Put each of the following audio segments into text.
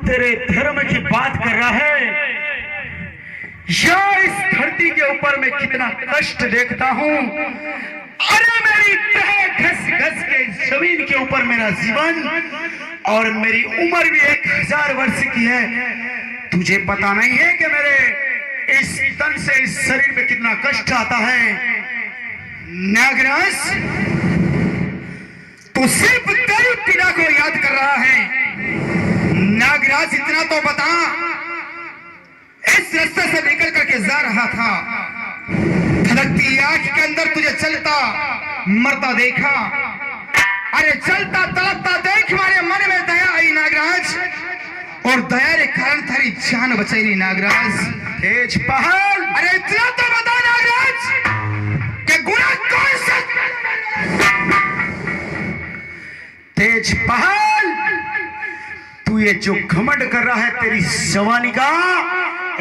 तेरे धर्म की बात कर रहा है या इस धरती के ऊपर मैं कितना कष्ट देखता हूँ। अरे मेरी तह घस घस के जमीन के ऊपर मेरा जीवन और मेरी उम्र भी 1000 वर्ष की है। तुझे पता नहीं है कि मेरे इस तन से इस शरीर में कितना कष्ट आता है। नागराज तू सिर्फ तेरी पीड़ा को याद कर रहा है। नागराज इतना तो बता, इस रास्ते से निकल करके जा रहा था, धड़कती आंख के अंदर तुझे चलता मरता देखा। अरे चलता तड़पता देख हमारे मन में दया आई नागराज, और दया के कारण तेरी जान बचाई नागराज। तेज पहाड़, अरे इतना तो बता नागराज कि गुनाह कौन सा? तेज पहाड़, तू ये जो घमंड कर रहा है तेरी जवानी का,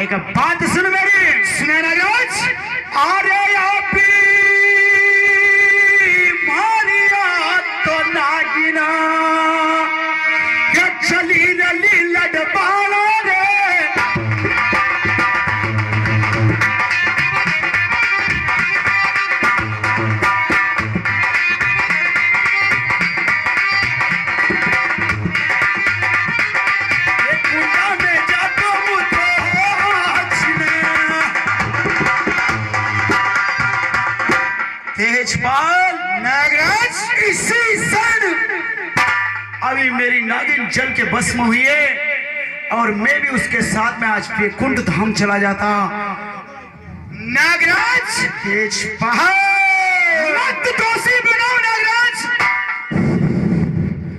एक बात सुन मेरी, सुना नागराज। अरे मारिया तो नागिना चली रली लड़पाना रे। तेजपाल, नागराज इसी क्षण अभी मेरी नागिन जल के भस्म हुई है और मैं भी उसके साथ में आज वैकुंठ धाम चला जाता। नागराज तेजपाल, मत दोषी बनाओ नागराज।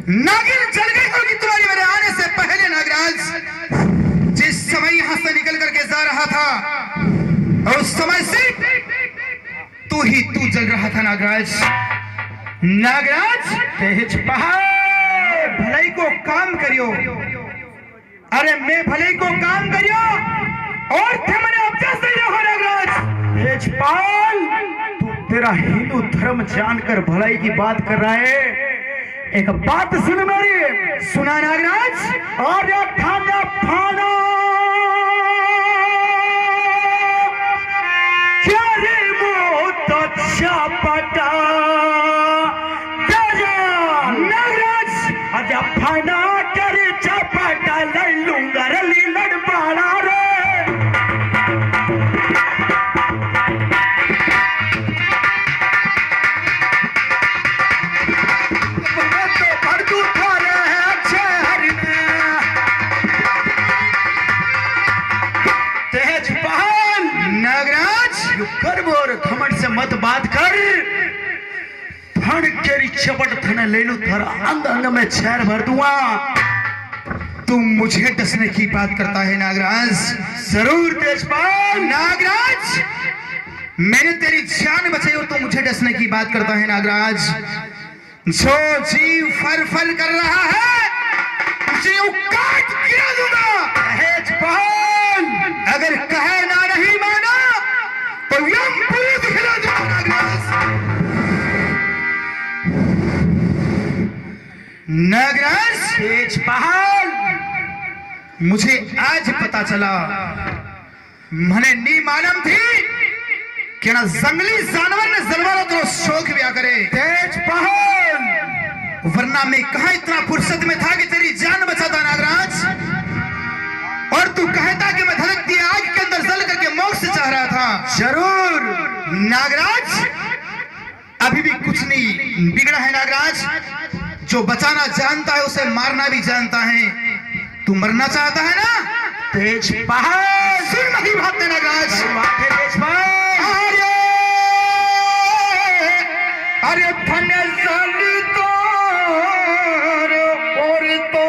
नागिन जल गई होगी तुम्हारी मेरे आने से पहले। नागराज जिस समय यहां से निकल करके जा रहा था उस समय से तू ही तू जल रहा था नागराज। नागराज तेज पहाड़, भलाई को काम करियो। अरे मैं भलाई को काम करियो और थे मैंने अब से हो नागराज। तेज पाल, तू तेरा हिंदू धर्म जानकर भलाई की बात कर रहा है। एक बात सुन मेरी, सुना नागराज। और थाना फाना पटा नागराज अजा फाना कर चपटा ले लूंगा रली लड़पाड़ा रे। तो भड़कू थारे है शहर में। तेज पहाड़, नागराज गर्व और घमंड से मत बात कर। फण केरी चपट थने ले लू, थारा अंग अंग में छेर भर दूंगा। तू मुझे डसने की बात करता है नागराज। जरूर तेजपाल। नागराज, मैंने तेरी जान बचाई और तू मुझे डसने की बात करता है नागराज। जो जीव फर फर कर रहा है उसे यूं काट गिरा दूंगा। तेजपाल, अगर कहे ना नहीं माना तो यमपुरी दिखला दूंगा नागराज। नागराज, तेजपाल, मुझे आज पता चला, मैंने नी मालूम थी कि ना जंगली जानवर ने जलवारों तो शौक व्या करे। तेजपाल, वरना मैं कहा इतना फुर्सत में था कि तेरी जान बचाता नागराज, और तू कहता कि मैं धधकती आग के अंदर जल करके मोक्ष चाह रहा था। जरूर नागराज, अभी भी कुछ नहीं बिगड़ा है नागराज। जो बचाना जानता है उसे मारना भी जानता है। तू मरना चाहता है ना? तेजपाल, सुन नहीं बात नागराज। तेजपाल, अरे फन जली तो और तो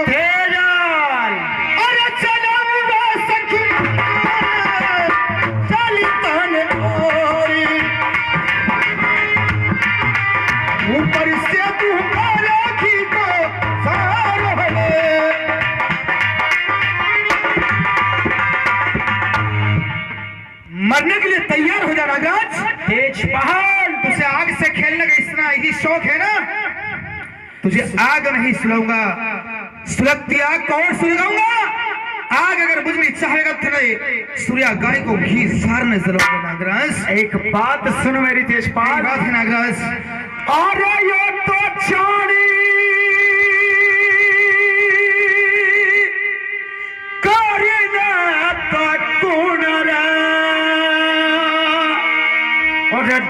तेजाल, अरे चला सखी चली तन और ऊपर से तू की को सार मरने के लिए तैयार हो जा नागराज। तेजपाल, तुझे आग से खेलने का इतना ही शौक है ना? तुझे आग नहीं सुलगाऊंगा, सुलगती आग कौन सुलगाऊंगा? आग अगर बुझनी चाहेगा तेरे सूर्या गाय को घी सारने जरूर नागराज। एक बात सुन मेरी तेजपाल। बात है नागराज। अरे ये तो चाणी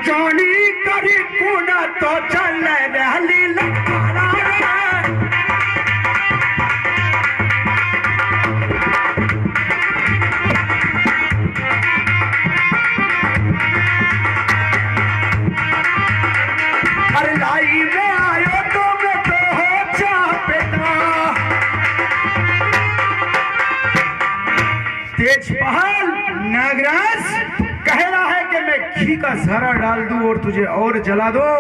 जानी करी कुना तो चल रही लकारा। अरे लाई में आयो तो मैं तो हो चापेता। तेजपाल, नागराज कह रहा है कि मैं घी का जरा डाल दूं और तुझे और जला दूं।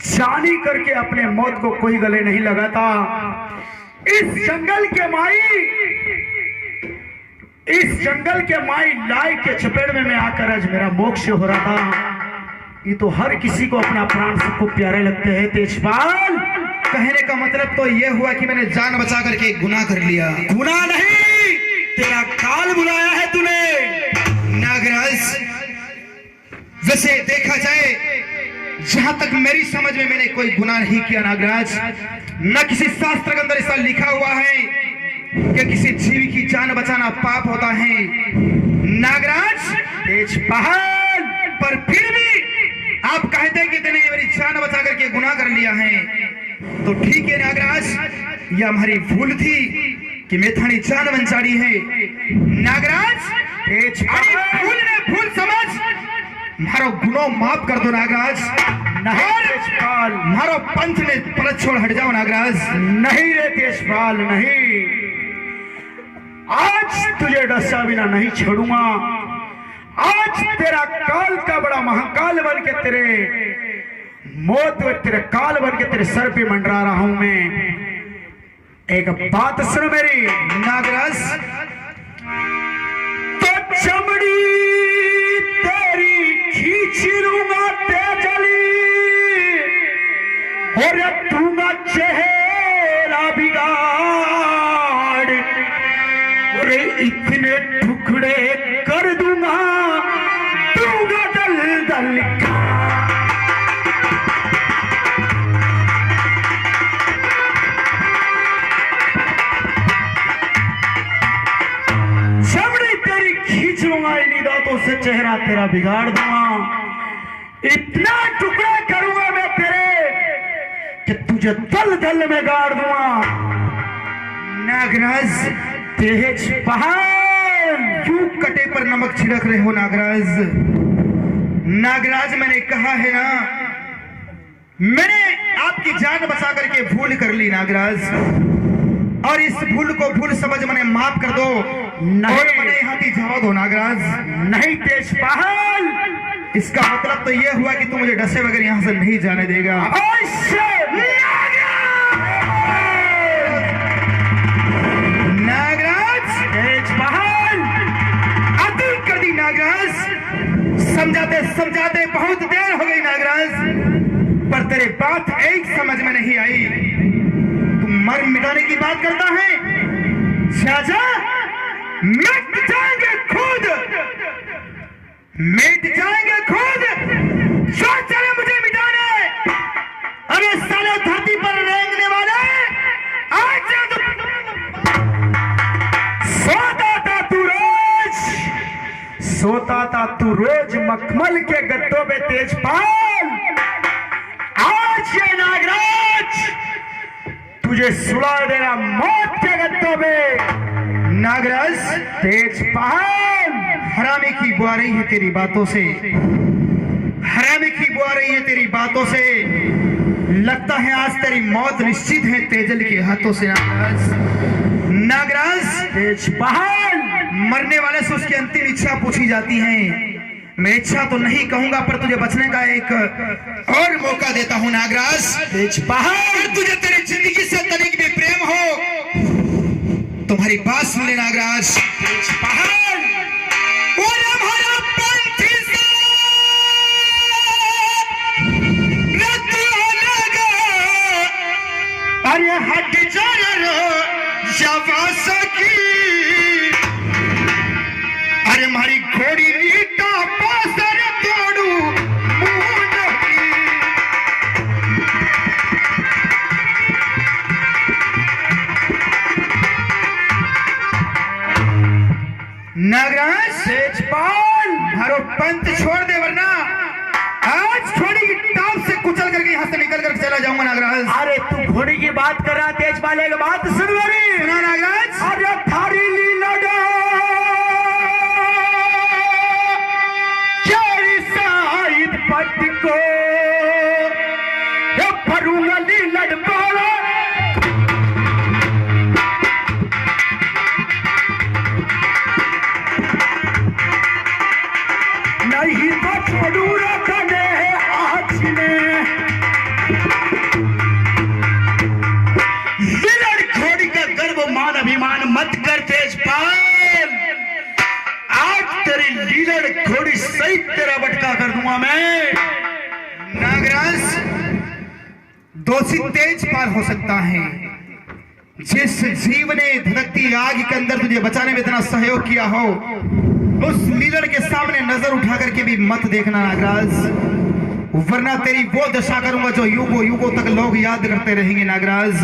जानी करके अपने मौत को कोई गले नहीं लगाता। इस जंगल के माई लाई के चपेट में मैं आकर आज मेरा मोक्ष हो रहा था। ये तो हर किसी को अपना प्राण सबको प्यारे लगते हैं। तेजपाल, कहने का मतलब तो यह हुआ कि मैंने जान बचा करके गुनाह कर लिया। गुनाह नहीं, तेरा काल बुलाया है तूने। नागराज, वैसे देखा जाए जहां तक मेरी समझ में मैंने कोई गुनाह नहीं किया नागराज। न किसी शास्त्र के अंदर ऐसा लिखा हुआ है कि किसी जीव की जान बचाना पाप होता है नागराज। तेजपाल, पर फिर भी आप कहते हैं कि तूने मेरी जान बचा करके गुनाह कर लिया है, तो ठीक है नागराज, यह हमारी भूल थी कि मैं थानी जान बचाड़ी है नागराज। भूल समझ मारो गुनो माफ कर दो नागराज। नहीं तेजपाल, मारो पंच ने पलट छोड़ हट जाओ नागराज। नहीं रे तेजपाल, नहीं। आज तुझे डसा बिना नहीं छोड़ूंगा। आज तेरा काल का बड़ा महाकाल बन के तेरे काल बन के तेरे सर पे मंडरा रहा हूं मैं। एक बात सुन मेरी नागराज। तो चमड़ी तेरी खींच लूंगा तेजली और दूंगा चेहरा बिगाड़ और इतने टुकड़े कर दूंगा दल दल का। तो से चेहरा तेरा बिगाड़ दूंगा। इतना टुकड़ा करूंगा मैं तेरे कि तुझे दल दल में गाड़ दूंगा। नागराज, तेजपाल, क्यों कटे पर नमक छिड़क रहे हो नागराज? नागराज, मैंने कहा है ना, मैंने आपकी जान बचा करके भूल कर ली नागराज। और इस भूल को भूल समझ मने माफ कर दो। नहीं मने हाथी जावा दो नागराज। नहीं तेजपाल, इसका मतलब तो ये हुआ कि तू मुझे डसे बगैर यहाँ से नहीं जाने देगा। नागराज, तेजपाल, अति कर दी नागराज। समझाते समझाते बहुत देर हो गई नागराज, पर तेरे बात एक समझ में नहीं आई। तू मर मिटाने की बात करता है। चाचा, मिट जाएंगे खुद, मिट जाएंगे खुद। जो चले मुझे मिटाने। अरे साले धरती पर रेंगने वाले, आज सोता था तू रोज मखमल के गद्दों पे तेजपाल। आज ये नागराज तुझे सुला देगा मौत के गद्दों पे। नागराज, तेजपाल, हरामी की बुआ रही है तेरी बातों से, हरामी की बुआ रही है तेरी बातों से। लगता है आज तेरी मौत निश्चित है तेजल के हाथों से। नागराज, नागराज, तेजपाल, मरने वाले से उसकी अंतिम इच्छा पूछी जाती है। मैं इच्छा तो नहीं कहूंगा, पर तुझे बचने का एक और मौका देता हूं नागराज। तेजपाल, तुझे तेरी जिंदगी से तनिक भी प्रेम हो, तुम्हारी बात सुन ले नागराज। तेजपाल, और हमारा पंथी सा लगा, अरे हट जा की, अरे हमारी घोड़ी नीता पासर तोड़ू मुंड की। नागराज, तेजपाल, मारो पंथ छोड़ दे, वरना आज घोड़ी की टाप से कुचल करके यहाँ से निकल कर चला जाऊंगा नागराज। अरे तू घोड़ी की बात कर रहा, तेजपाल एक बात सुन मेरी। सुना नागराज। अरे थारी लीला पट को भरूंगा लीलड़ पाला, नहीं तो छोड़ू रखने आज ने। लीलड़ घोड़ी का गर्व मान अभिमान मत कर तेजपाल। आज तेरी लीलड़ घोड़ी सहित तेरा बटका कर दूंगा मैं। नागराज, दोषी तेजपाल हो सकता है। जिस जीव ने धधकती आग के अंदर तुझे बचाने में इतना सहयोग किया हो, उस लीलड़ के सामने नजर उठा करके भी मत देखना नागराज, वरना तेरी वो दशा करूंगा जो युगों युगों तक लोग याद करते रहेंगे। नागराज,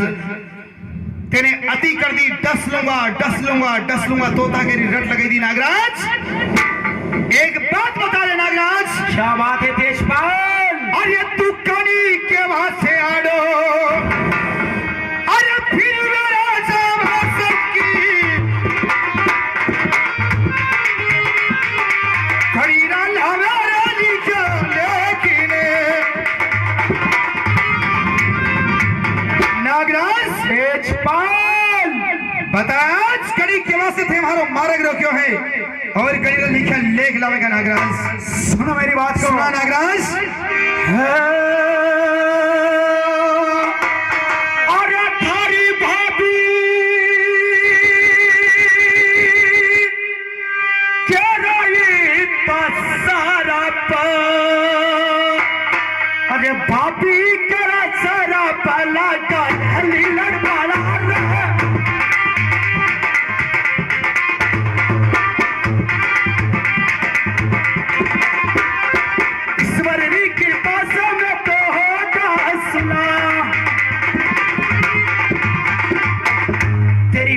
तेने अति कर दी, डस लूंगा डस लूंगा डस लूंगा, तोता के रट लगी दी। नागराज, एक बात बता दे नागराज। क्या बात है तेजपाल? अरे तू कनी के वहां से आड़ो, अरे फिर मेरा जाम सबकी खरीदा हमारा लिखा, लेकिन नागराज, तेजपाल, बता आज कड़ी के वहां से थे हमारो मार्ग रोक्यो है और कड़ी लिखा लेख लावेगा। नागराज, सुनो मेरी बात को। सुना नागराज। अरे थारी भाभी के रही सारा अरे भाभी करा सारा पला का लीलड़ वाला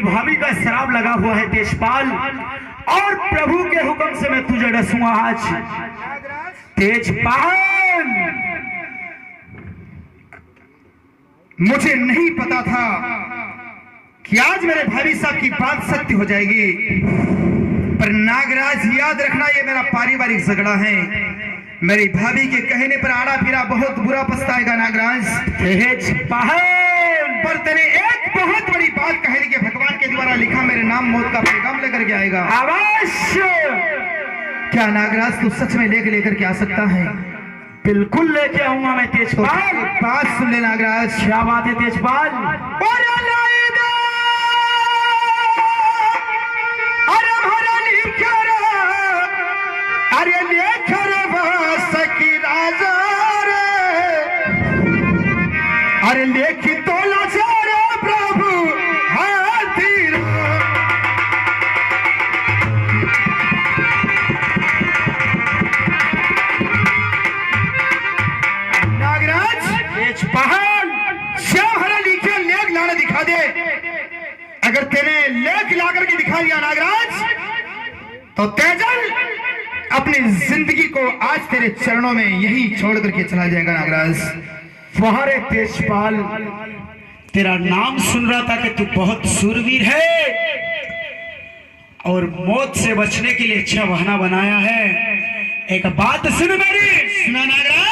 भाभी का शराब लगा हुआ है तेजपाल, और प्रभु के हुक्म से मैं तुझे डसूंगा आज। तेजपाल, मुझे नहीं पता था कि आज मेरे भाई साहब की बात सत्य हो जाएगी, पर नागराज याद रखना, ये मेरा पारिवारिक झगड़ा है। मेरी भाभी के कहने पर आड़ा फिरा बहुत बुरा पछताएगा नागराज। तेजपाल, पर तेरे एक बहुत बड़ी बात कह दी कि भगवान के द्वारा लिखा मेरे नाम मौत का पैगाम लेकर के आएगा। अवश्य। क्या नागराज तू सच में लेकर के आ सकता है? बिल्कुल लेके आऊंगा मैं तेजपाल। बात सुन ले नागराज। क्या बात है तेजपाल? अरे लेकर सकी राजा रे, अरे लेखी तो लाचार प्रभु हाथी नागराज। तेजपाल, हरा लिखे लेख लाना दिखा दे। अगर तेने लेख ला करके दिखा दिया नागराज तो तेजल अपनी जिंदगी को आज तेरे चरणों में यही छोड़ करके चला जाएगा नागराज। फहरे तेजपाल, तेरा नाम सुन रहा था कि तू बहुत सूरवीर है और मौत से बचने के लिए अच्छा बहाना बनाया है। एक बात सुन मेरी। सुना नागराज।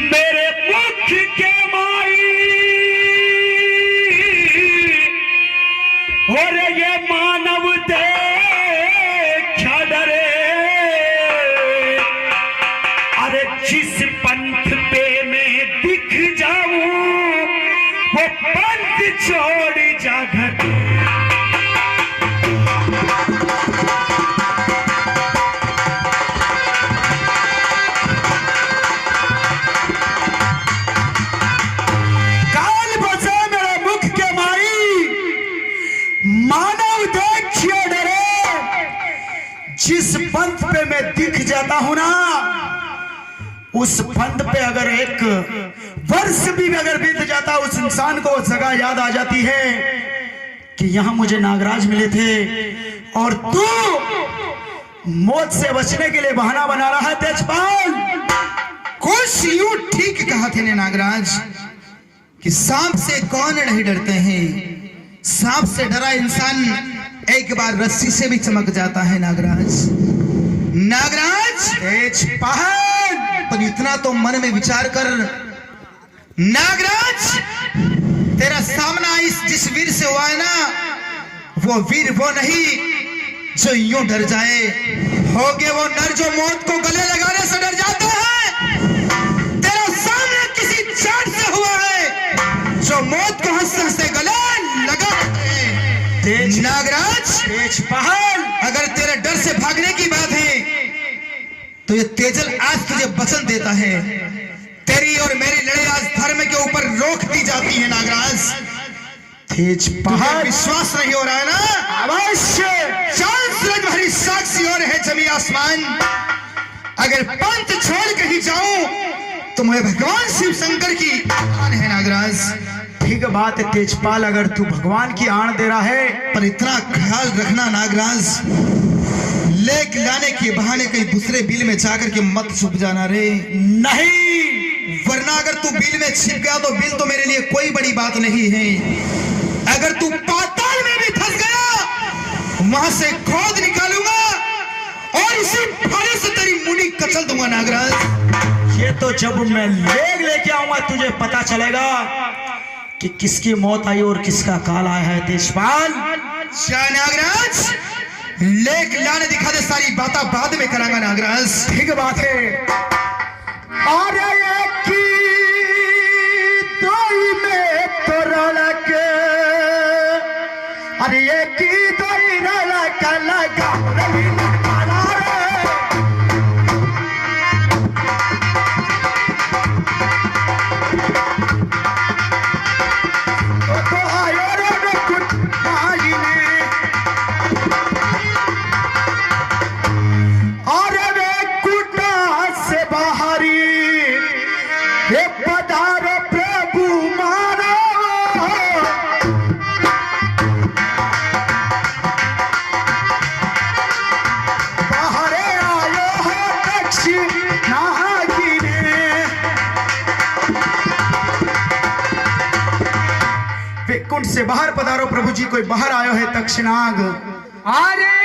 मेरे मुख के माई और ये मानव देखा डरे, अरे जिस पंथ पे मैं दिख जाऊं वो पंथ छोड़ जा घर। जिस पंथ पे मैं दिख जाता हूं ना, उस पंथ पे अगर एक वर्ष भी अगर बीत जाता, उस इंसान को जगह याद आ जाती है कि यहां मुझे नागराज मिले थे। और तू मौत से बचने के लिए बहाना बना रहा है तेजपाल। कुछ यूं ठीक कहा थे ने नागराज कि सांप से कौन नहीं डरते हैं। सांप से डरा इंसान एक बार रस्सी से भी चमक जाता है नागराज। नागराज तेजपाल, पर इतना तो मन में विचार कर नागराज, तेरा सामना इस जिस वीर से हुआ है ना, वो वीर वो नहीं जो यूं डर जाए। होगे वो नर जो मौत को गले लगाने से डर जाते हैं। तेरा सामना किसी जाट से हुआ है जो मौत को हंसते हंसते गले लगा नागराज। तेजपाल, अगर तेरे डर से भागने की बात है तो ये तेजल आज तुझे वचन देता है, तेरी और मेरी लड़ाई आज धर्म के ऊपर रोक दी जाती है नागराज। तेजपाल, विश्वास नहीं हो रहा है ना? अवश्य। चांद सूरज भरी साक्षी और है जमी आसमान। अगर पंथ छोड़ कहीं जाऊं तो मैं भगवान शिव शंकर की आन है नागराज। ठीक बात है तेजपाल, अगर तू भगवान की आण दे रहा है, पर इतना ख्याल रखना नागराज, लेक लाने के बहाने कहीं दूसरे बिल में जाकर के मत छुप जाना रे। नहीं, वरना अगर तू बिल में छिप गया तो बिल तो मेरे लिए कोई बड़ी बात नहीं है। अगर तू पाताल में भी फंस गया, वहां से खोद निकालूंगा और इसी फाड़े से तेरी मुंडी कचल दूंगा नागराज। ये तो जब मैं लेके आऊंगा तुझे पता चलेगा कि किसकी मौत आई और किसका काल आया है तेजपाल। नागराज, लेक लाने दिखा दे, सारी बात बाद में करांगा नागराज। ठीक बात है। अरे अरे ये की दई लगा लगा कुंड से बाहर पधारो प्रभु जी, कोई बाहर आयो है तक्षनाग। अरे